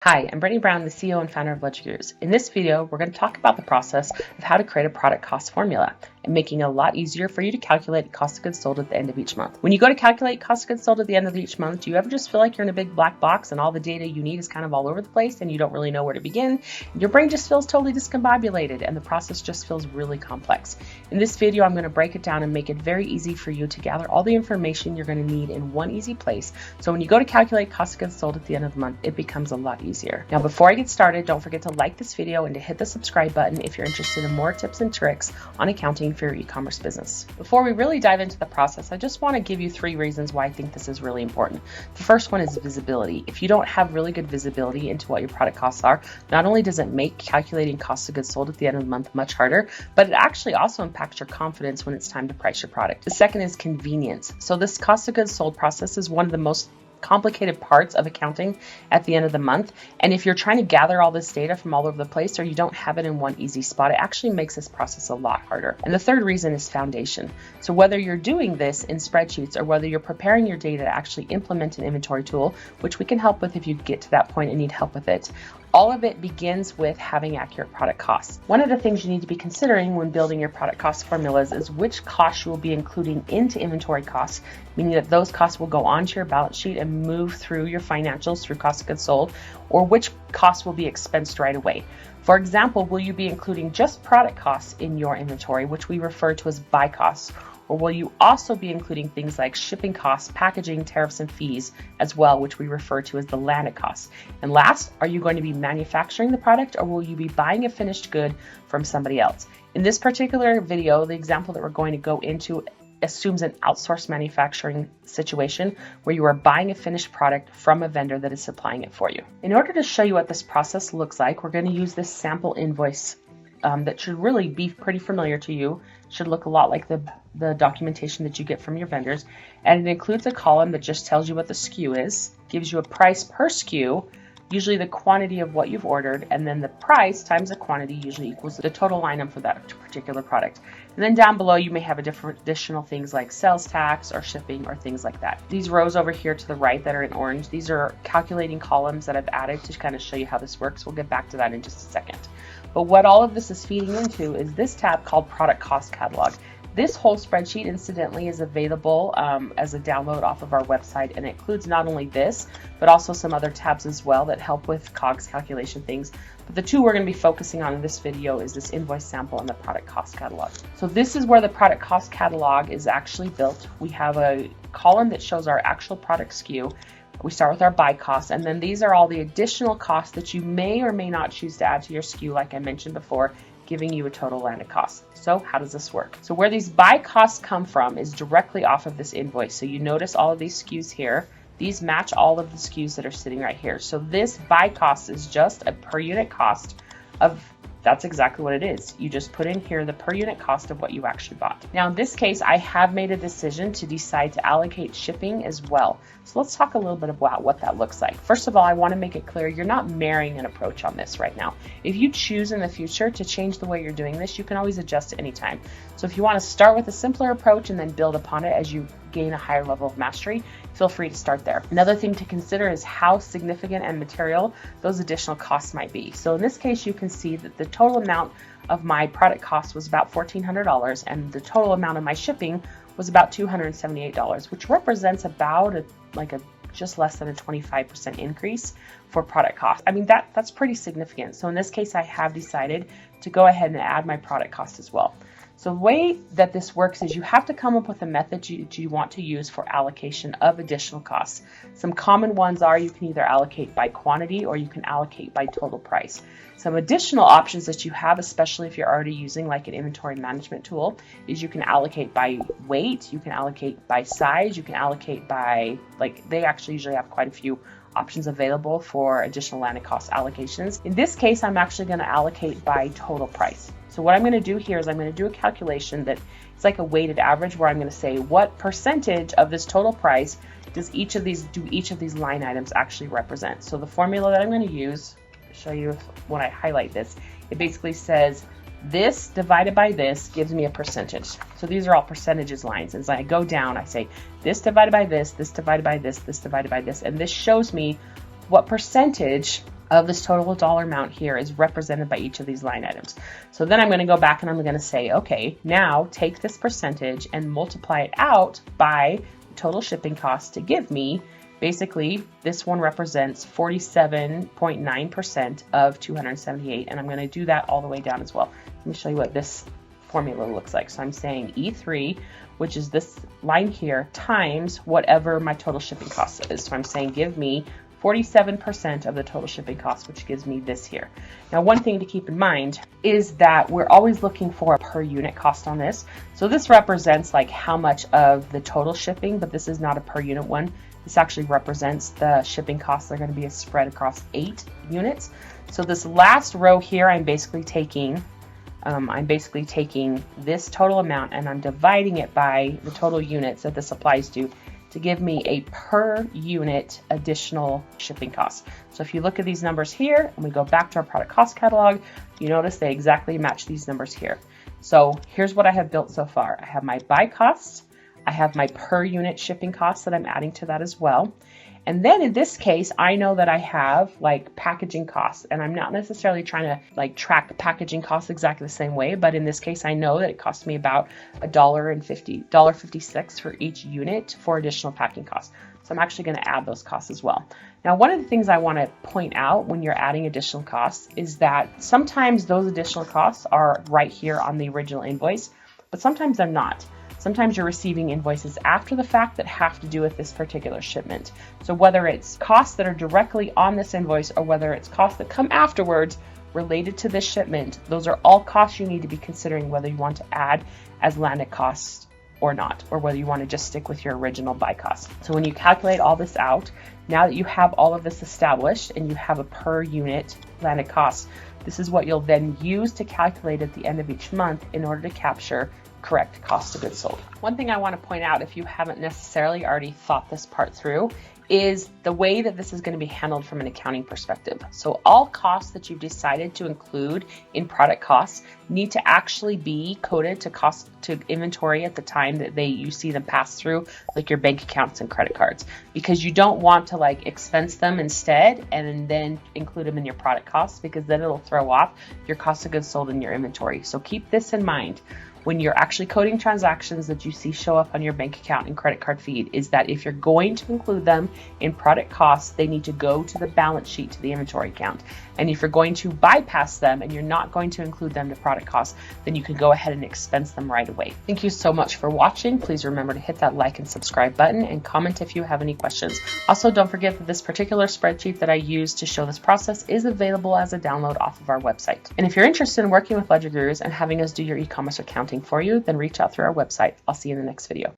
Hi, I'm Brittany Brown, the CEO and founder of LedgerGurus. In this video, we're going to talk about the process of how to create a product cost formula and making it a lot easier for you to calculate cost of goods sold at the end of each month. When you go to calculate cost of goods sold at the end of each month, do you ever just feel like you're in a big black box and all the data you need is kind of all over the place and you don't really know where to begin? Your brain just feels totally discombobulated and the process just feels really complex. In this video, I'm going to break it down and make it very easy for you to gather all the information you're going to need in one easy place. So when you go to calculate cost of goods sold at the end of the month, it becomes a lot easier. Now, before I get started, don't forget to like this video and to hit the subscribe button if you're interested in more tips and tricks on accounting for your e-commerce business. Before we really dive into the process, I just want to give you 3 reasons why I think this is really important. The first one is visibility. If you don't have really good visibility into what your product costs are, not only does it make calculating cost of goods sold at the end of the month much harder, but it actually also impacts your confidence when it's time to price your product. The second is convenience. So this cost of goods sold process is one of the most complicated parts of accounting at the end of the month. And if you're trying to gather all this data from all over the place or you don't have it in one easy spot, it actually makes this process a lot harder. And the third reason is foundation. So whether you're doing this in spreadsheets or whether you're preparing your data to actually implement an inventory tool, which we can help with if you get to that point and need help with it, all of it begins with having accurate product costs. One of the things you need to be considering when building your product cost formulas is which costs you will be including into inventory costs, meaning that those costs will go onto your balance sheet and move through your financials through cost of goods sold, or which costs will be expensed right away. For example, will you be including just product costs in your inventory, which we refer to as buy costs? Or will you also be including things like shipping costs, packaging, tariffs, and fees as well, which we refer to as the landed costs? And last, are you going to be manufacturing the product or will you be buying a finished good from somebody else? In this particular video, the example that we're going to go into assumes an outsourced manufacturing situation where you are buying a finished product from a vendor that is supplying it for you. In order to show you what this process looks like, we're going to use this sample invoice that should really be pretty familiar to you. Should look a lot like the documentation that you get from your vendors. And it includes a column that just tells you what the SKU is, gives you a price per SKU, usually the quantity of what you've ordered, and then the price times the quantity usually equals the total item for that particular product. And then down below you may have additional things like sales tax or shipping or things like that. These rows over here to the right that are in orange, these are calculating columns that I've added to kind of show you how this works. We'll get back to that in just a second. But what all of this is feeding into is this tab called Product Cost Catalog. This whole spreadsheet, incidentally, is available as a download off of our website, and it includes not only this, but also some other tabs as well that help with COGS calculation things. But the 2 we're going to be focusing on in this video is this invoice sample and the product cost catalog. So this is where the product cost catalog is actually built. We have a column that shows our actual product SKU. We start with our buy costs, and then these are all the additional costs that you may or may not choose to add to your SKU, like I mentioned before, giving you a total landed cost. So how does this work? So where these buy costs come from is directly off of this invoice. So you notice all of these SKUs here. These match all of the SKUs that are sitting right here. So this buy cost is just a per unit cost of, that's exactly what it is. You just put in here the per unit cost of what you actually bought. Now in this case, I have made a decision to decide to allocate shipping as well. So let's talk a little bit about what that looks like. First of all, I want to make it clear you're not marrying an approach on this right now. If you choose in the future to change the way you're doing this, you can always adjust at any time. So if you want to start with a simpler approach and then build upon it as you gain a higher level of mastery, feel free to start there. Another thing to consider is how significant and material those additional costs might be. So in this case, you can see that the total amount of my product cost was about $1,400 and the total amount of my shipping was about $278, which represents about just less than a 25% increase for product cost. I mean, that's pretty significant. So in this case, I have decided to go ahead and add my product cost as well. So the way that this works is you have to come up with a method you want to use for allocation of additional costs. Some common ones are you can either allocate by quantity or you can allocate by total price. Some additional options that you have, especially if you're already using like an inventory management tool, is you can allocate by weight, you can allocate by size, you can allocate by, they actually usually have quite a few options available for additional landed cost allocations. In this case, I'm actually going to allocate by total price. So what I'm going to do here is I'm going to do a calculation that it's like a weighted average where I'm going to say what percentage of this total price do each of these line items actually represent. So the formula that I'm going to use to show you when I highlight this, it basically says This divided by this gives me a percentage. So these are all percentages lines. As I go down, I say this divided by this, this divided by this, this divided by this, and this shows me what percentage of this total dollar amount here is represented by each of these line items. So then I'm going to go back and I'm going to say, okay, now take this percentage and multiply it out by total shipping cost to give me, basically, this one represents 47.9% of 278, and I'm going to do that all the way down as well. Let me show you what this formula looks like. So I'm saying E3, which is this line here, times whatever my total shipping cost is. So I'm saying give me 47% of the total shipping cost, which gives me this here. Now, one thing to keep in mind is that we're always looking for a per unit cost on this. So this represents like how much of the total shipping, but this is not a per unit one. This actually represents the shipping costs. They're going to be spread across 8 units. So this last row here, I'm basically taking this total amount and I'm dividing it by the total units that this applies to give me a per unit additional shipping cost. So if you look at these numbers here and we go back to our product cost catalog, you notice they exactly match these numbers here. So here's what I have built so far. I have my buy cost, I have my per unit shipping costs that I'm adding to that as well. And then in this case, I know that I have like packaging costs, and I'm not necessarily trying to like track packaging costs exactly the same way, but in this case, I know that it costs me about $1.56 for each unit for additional packing costs. So I'm actually going to add those costs as well. Now, one of the things I want to point out when you're adding additional costs is that sometimes those additional costs are right here on the original invoice, but sometimes they're not. Sometimes you're receiving invoices after the fact that have to do with this particular shipment. So whether it's costs that are directly on this invoice or whether it's costs that come afterwards related to this shipment, those are all costs you need to be considering whether you want to add as landed costs or not, or whether you want to just stick with your original buy cost. So when you calculate all this out, now that you have all of this established and you have a per unit landed cost, this is what you'll then use to calculate at the end of each month in order to capture correct cost of goods sold. One thing I want to point out, if you haven't necessarily already thought this part through, is the way that this is going to be handled from an accounting perspective. So all costs that you've decided to include in product costs need to actually be coded to cost to inventory at the time that you see them pass through, like your bank accounts and credit cards, because you don't want to like expense them instead and then include them in your product costs, because then it'll throw off your cost of goods sold in your inventory. So keep this in mind when you're actually coding transactions that you see show up on your bank account and credit card feed, is that if you're going to include them in product costs, they need to go to the balance sheet, to the inventory account. And if you're going to bypass them and you're not going to include them to product costs, then you can go ahead and expense them right away. Thank you so much for watching. Please remember to hit that like and subscribe button and comment if you have any questions. Also, don't forget that this particular spreadsheet that I use to show this process is available as a download off of our website. And if you're interested in working with LedgerGurus and having us do your e-commerce accounting for you, then reach out through our website. I'll see you in the next video.